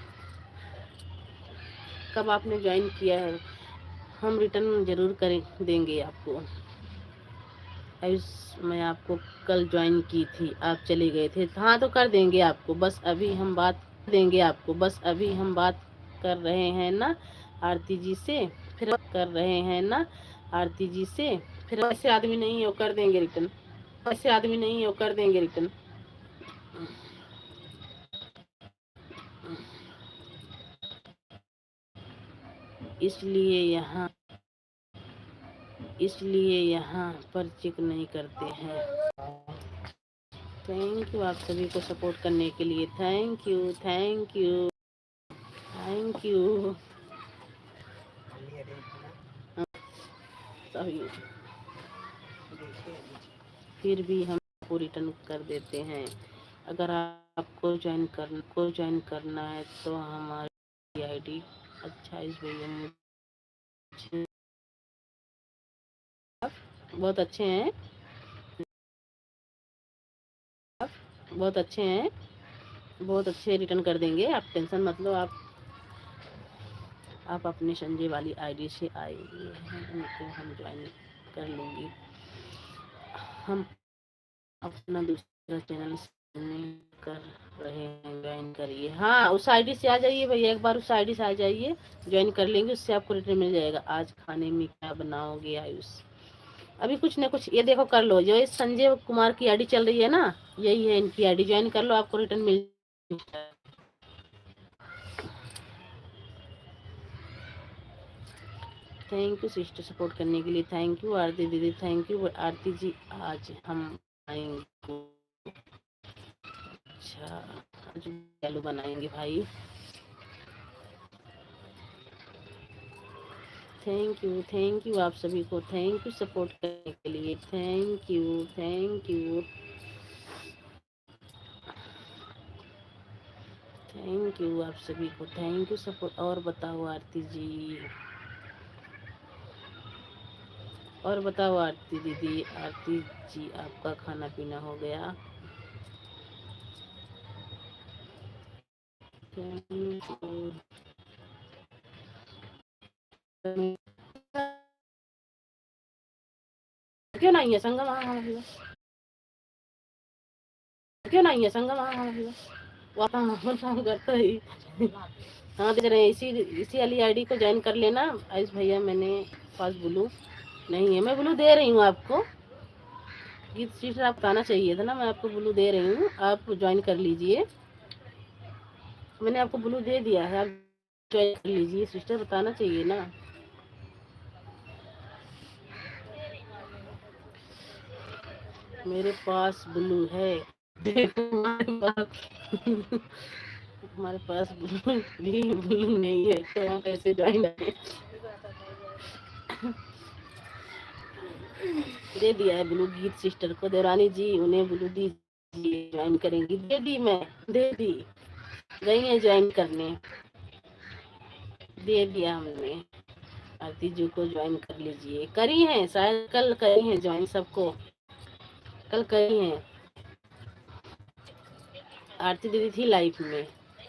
कब आपने ज्वाइन किया है? हम रिटर्न जरूर करें देंगे आपको। आयुष, मैं आपको कल ज्वाइन की थी, आप चले गए थे। हाँ तो कर देंगे आपको, बस अभी हम बात देंगे आपको, बस अभी हम बात कर रहे हैं ना आरती जी से, फिर कर रहे हैं ना आरती जी से। फिर ऐसे आदमी नहीं हो, कर देंगे रिटर्न, ऐसे आदमी नहीं हो, कर देंगे रिटर्न। इसलिए यहाँ पर चेक नहीं करते हैं। थैंक यू आप सभी को सपोर्ट करने के लिए, thank you, thank you, thank you सभी। फिर भी हम आपको रिटर्न कर देते हैं। अगर आपको ज्वाइन करना है तो हमारी आईडी। अच्छा, इस भैया मुझे बहुत अच्छे हैं, बहुत अच्छे हैं, बहुत अच्छे रिटर्न कर देंगे, आप टेंशन मत लो। आप अपने संजय वाली आईडी से आए हैं, उनको हम ज्वाइन कर लेंगे। हम अपना दूसरा चैनल नहीं कर रहे हैं, ज्वाइन करिए। हाँ, उस आईडी से आ जाइए भैया, एक बार उस आईडी से आ जाइए, ज्वाइन कर लेंगे, उससे आपको रिटर्न मिल जाएगा। आज खाने में क्या बनाओगे आयुष? अभी कुछ ना कुछ, ये देखो कर लो, जो ये संजय कुमार की आईडी चल रही है ना, यही है इनकी आईडी, ज्वाइन कर लो, आपको return mill. Thank you sister support करने के लिए, थैंक यू आरती दीदी, थैंक यू आरती जी। आज हम आएंगे, अच्छा आज आलू बनाएंगे भाई। थैंक यू आप सभी को, थैंक यू सपोर्ट करने के लिए, thank you thank you thank you आप सभी को, थैंक यू सपोर्ट। और बताओ आरती जी, और बताओ आरती दीदी, आरती जी आपका खाना पीना हो गया? Thank you. क्यों नहीं है संगम? हाँ हाँ भैया, क्यों नहीं है संगम? हाँ हाँ भैया, वो काम करता ही। हाँ देख रहे हैं, इसी वाली आईडी को ज्वाइन कर लेना। आयुष भैया मैंने पास ब्लू नहीं है, मैं ब्लू दे रही हूँ आपको। गीत सिस्टर आप बताना चाहिए था ना, मैं आपको ब्लू दे रही हूँ, आप ज्वाइन कर लीजिए। मैंने आपको ब्लू दे दिया है, आप ज्वाइन कर लीजिए सिस्टर, बताना चाहिए ना। मेरे पास ब्लू है, देखो हमारे पास ब्लू भी ब्लू नहीं है, तो हम कैसे ज्वाइन करें? दे दिया है ब्लू गीत सिस्टर को, देवरानी जी उन्हें ब्लू दीजिए, ज्वाइन करेंगी। दे दी, मैं दे दी, गई है ज्वाइन करने, दे दिया हमने। आरती जी को ज्वाइन कर लीजिए, करी है शायद, कल करी है ज्वाइन सबको, कल करी है। आरती दीदी थी लाइफ में,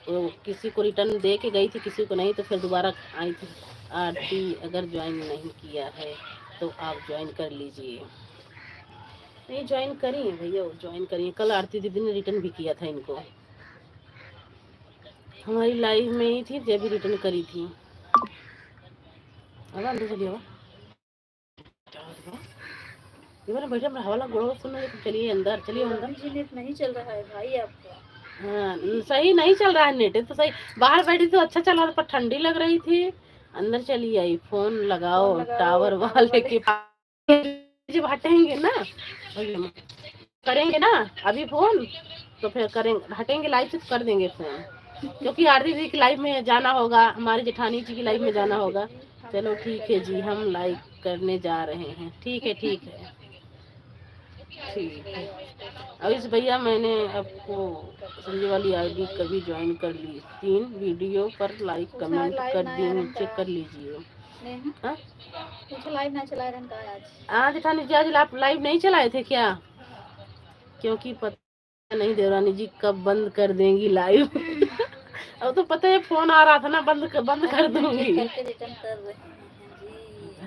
वो किसी को रिटर्न दे के गई थी, किसी को नहीं, तो फिर दोबारा आई थी। आरती अगर ज्वाइन नहीं किया है तो आप ज्वाइन कर लीजिए। नहीं ज्वाइन करी है भैया, ज्वाइन करिए, कल आरती दीदी ने रिटर्न भी किया था इनको, हमारी लाइव में ही थी जब भी रिटर्न करी थी। अब अंदर चलिए, ये बैठे हवा लग गोड़ सुन रहे, चलिए अंदर, चलिए अंदर। नेट नहीं चल रहा है भाई आपका? हाँ सही नहीं चल रहा है नेट, तो सही, बाहर बैठी तो अच्छा चल रहा था, पर ठंडी लग रही थी। अंदर चली आई, फोन लगाओ टावर वाले के पास, जब हटेंगे ना, करेंगे ना अभी फोन, तो फिर करेंगे, हटेंगे लाइव से तो कर देंगे फोन, क्योंकि आरती जी की लाइव में जाना होगा, हमारी जेठानी जी की लाइव में जाना होगा। चलो ठीक है जी, हम लाइव करने जा रहे हैं, ठीक है ठीक है ठीक है। अविश भैया मैंने आपको संजय वाली आईडी कभी ज्वाइन कर ली, 3 वीडियो पर लाइक कमेंट कर दी हूँ, चेक कर लीजिए। हाँ लाइव ना चला रहा आज? हाँ जेठानी जी आज आप लाइव नहीं चलाए थे क्या? क्योंकि पता नहीं देवरानी जी कब बंद कर देंगी लाइव। अब तो पता है फोन आ रहा था ना, बंद कर दूंगी।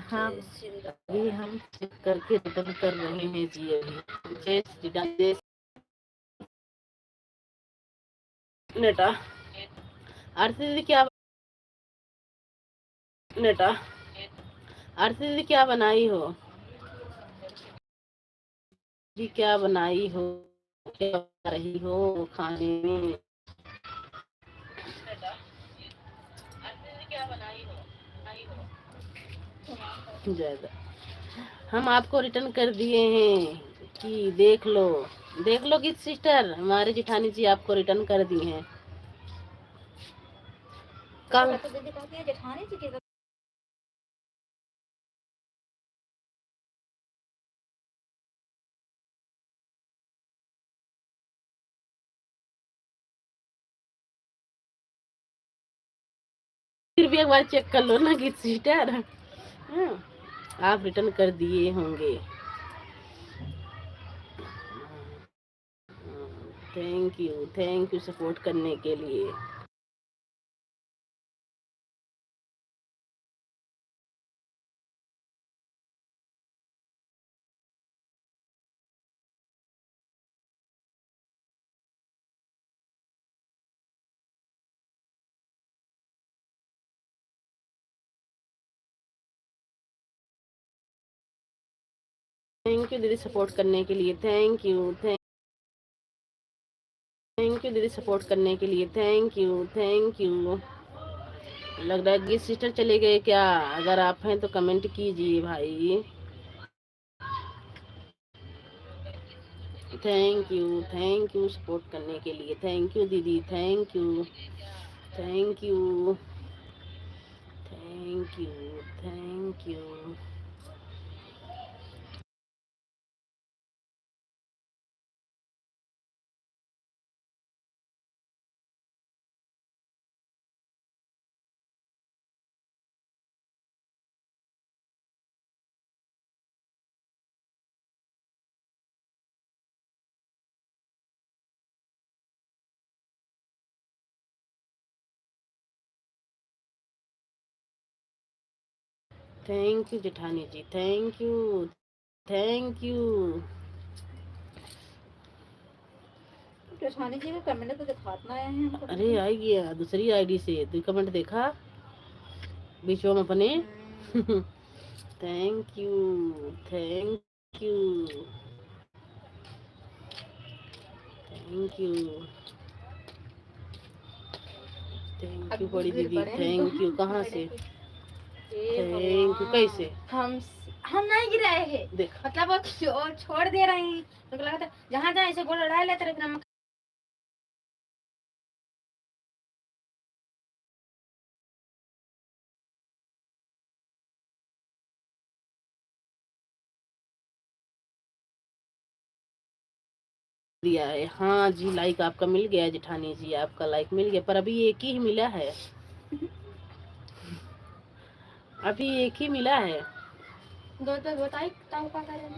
हाँ अभी हम चेक करके रिटर्न कर रहे हैं जी, अभी जय श्री राम, जय नेटा। आरती दीदी क्या, नेटा आरती दीदी क्या बनाई हो जी, क्या बनाई हो, क्या बना रही हो खाने में? ज्यादा हम आपको रिटर्न कर दिए हैं कि देख लो कि सिस्टर, हमारे जिठानी जी आपको रिटर्न कर दी हैं कल। जेठानी जी फिर भी एक बार चेक कर लो ना कि सिस्टर, हाँ, आप रिटर्न कर दिए होंगे। थैंक यू सपोर्ट करने के लिए। थैंक यू दीदी सपोर्ट करने के लिए, थैंक यू थैंक यू दीदी सपोर्ट करने के लिए, थैंक यू थैंक यू। लग रहा है कि सिस्टर चले गए क्या? अगर आप हैं तो कमेंट कीजिए भाई। थैंक यू सपोर्ट करने के लिए, थैंक यू दीदी, thank you thank you thank you thank you. Thank you जेठानी जी, थैंक यू थैंक यू। जेठानी जी का कमेंट तो दिखाना आया है हमको। अरे आई गया दूसरी आईडी से, तू कमेंट देखा बीच में अपने। Thank you thank you thank you thank you बड़ी दीदी, थैंक यू। कहाँ से थैंक यू? कैसे हम नहीं गिराए हैं, देख मतलब वो छोड़ दे रहे हैं तो लगा था जहाँ जहाँ ऐसे गोल लड़ा लेते रहे हम। दिया है। हाँ जी लाइक आपका मिल गया जेठानी जी, आपका लाइक मिल गया, पर अभी एक ही मिला है। अभी एक ही मिला है। दो तो बताई ताऊ का करे।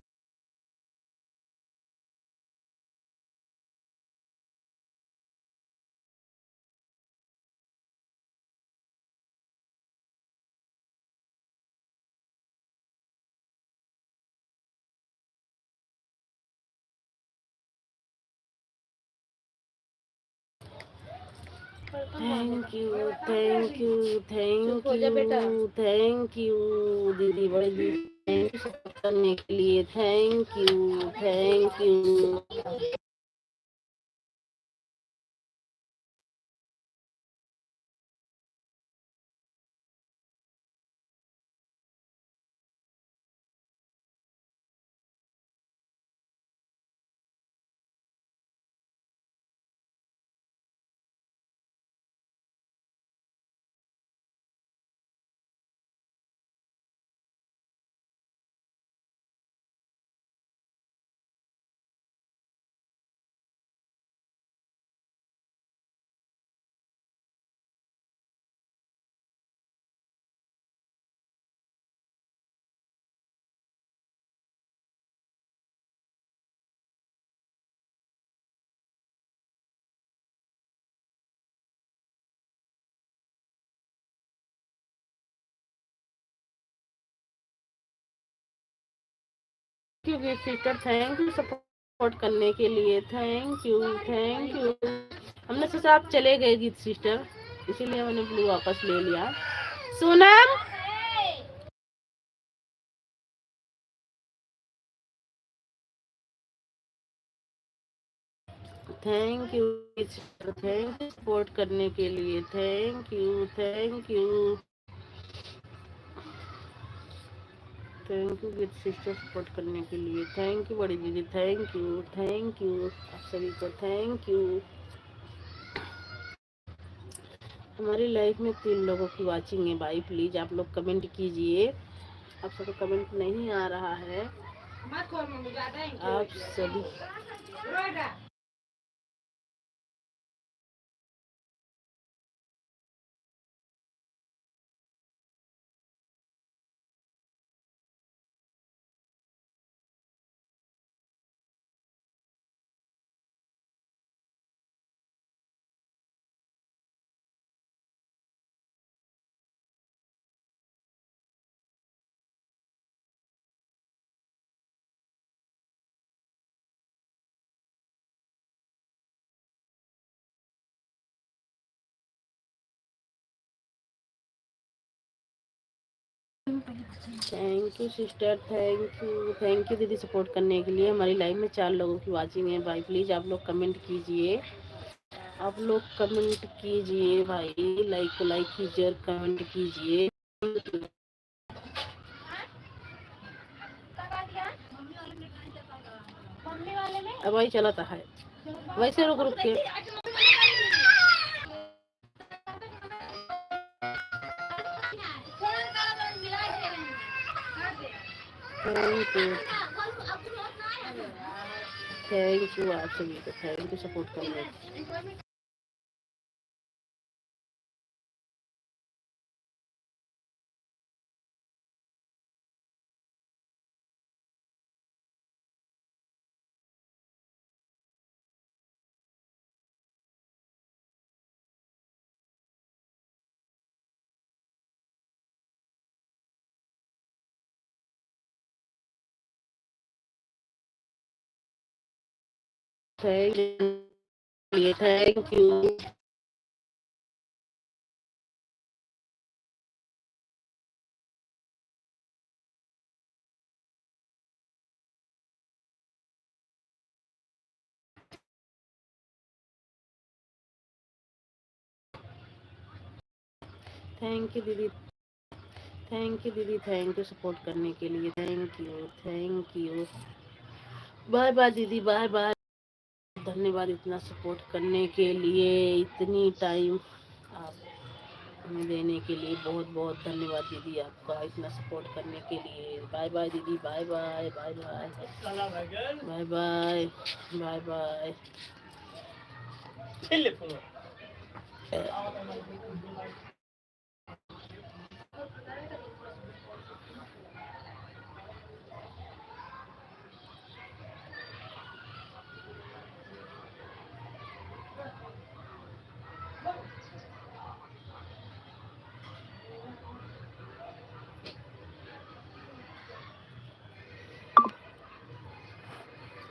Thank you thank you thank you thank you दीदी बड़ी दीदी, थैंक यू सपोर्ट करने के लिए, thank you thank you. Thank you sister, thank you support करने के लिए, थैंक यू थैंक यू। हमने सोचा आप चले गए गीत सिस्टर, इसीलिए मैंने ब्लू वापस ले लिया। Sonam thank you sister, thank you support करने के लिए, thank you thank you thank you with sister support करने के लिए, थैंक यू बड़ी दीदी, थैंक यू आप सभी को, थैंक यू। हमारी लाइफ में 3 लोगों की वाचिंग है भाई, प्लीज आप लोग कमेंट कीजिए। आप सबको कमेंट नहीं आ रहा है, आप सभी thank you sister, thank you दीदी सपोर्ट करने के लिए। हमारी लाइव में 4 लोगों की वाचिंग है भाई, प्लीज़ आप लोग कमेंट कीजिए, आप लोग कमेंट कीजिए भाई, लाइक कीजिए और कमेंट कीजिए। अब वही चला था है वैसे रुक रुक के। थैंक यू आप सभी को, थैंक यू सपोर्ट करने के। थैंक यू दीदी, थैंक यू दीदी, थैंक यू सपोर्ट करने के लिए, थैंक यू। बाय बाय दीदी, बाय बाय। धन्यवाद इतना सपोर्ट करने के लिए, इतनी टाइम आप हमें देने के लिए बहुत बहुत धन्यवाद दीदी आपका, इतना सपोर्ट करने के लिए। बाय बाय दीदी, bye bye, bye bye, bye bye, bye bye.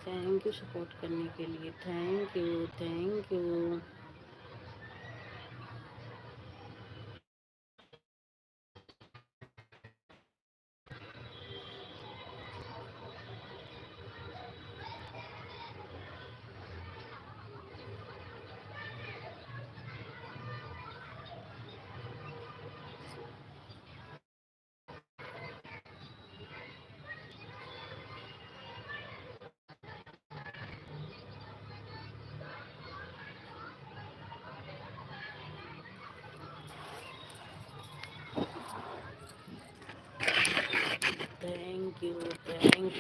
Thank you support करने के लिए, thank you. Thank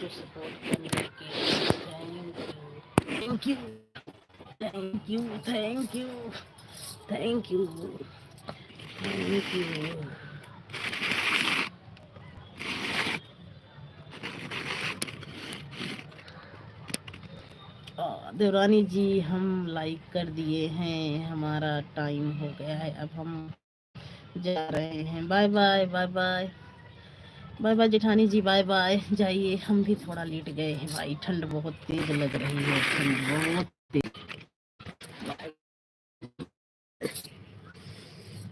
you support करने के लिए, thank you, thank you, thank you, thank you, thank you. देवरानी जी हम लाइक कर दिए हैं, हमारा टाइम हो गया है, अब हम जा रहे हैं। Bye bye, bye bye, bye bye जेठानी जी, बाय बाय, जाइए। हम भी थोड़ा लेट गए हैं भाई, ठंड बहुत तेज लग रही है, ठंड बहुत तेज।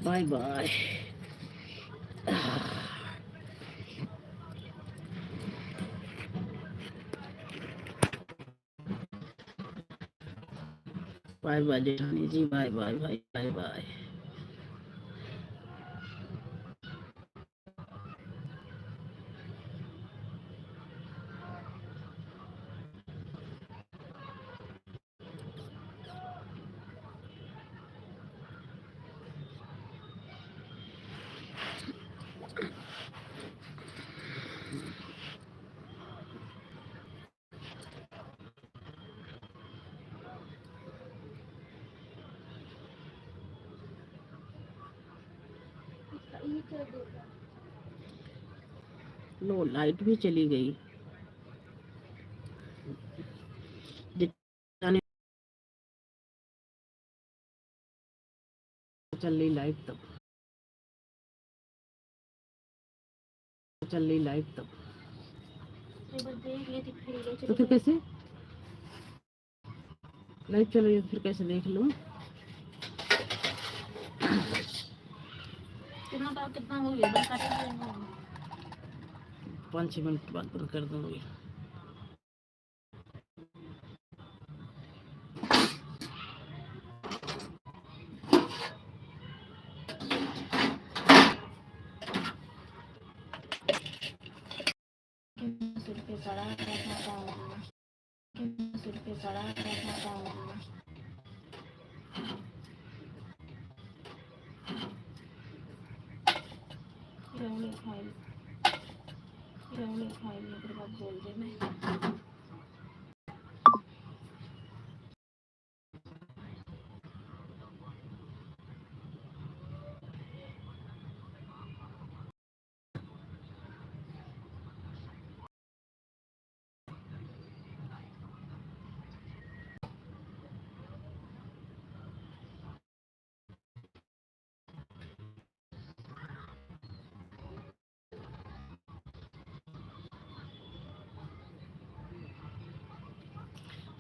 Bye bye. बाय बाय जेठानी जी, बाय बाय भाई, बाय बाय। लो लाइट भी चली गई। जेठानी चल रही लाइट तब, चल रही लाइट तब, तो फिर कैसे लाइट चल रही है, फिर कैसे देख लूं? कितना हो गया? 5-6 मिनट बाद बंद कर दूंगी। सिर पे चढ़ा रखना चाहूँगी, सिर पे चढ़ा रखना चाहूँगी। रौली खाई फिर बात बोल दे मैं।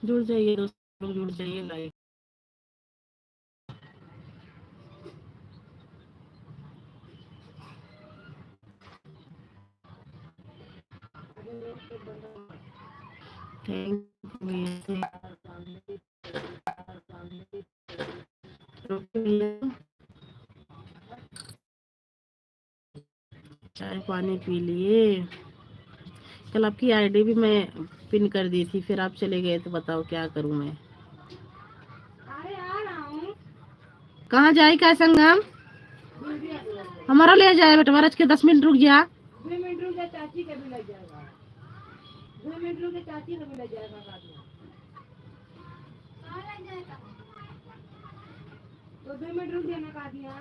जुड़ जाइए दोस्तों, जुड़ जाइए, लाइक थैंक यू। चाय पानी पी लिए। कल आपकी आईडी भी मैं पिन कर दी थी, फिर आप चले गए तो बताओ क्या करूं मैं। अरे आ रहा हूं। कहाँ जाए क्या संगम? हमारा ले जाए बेटा, महाराज के 10 मिनट रुक जा। 2 मिनट रुक जा, चाची का भी लग जाएगा। 2 मिनट रुक जा, चाची का भी लग जाएगा। तो 2 मिनट रुक जाना का दिया।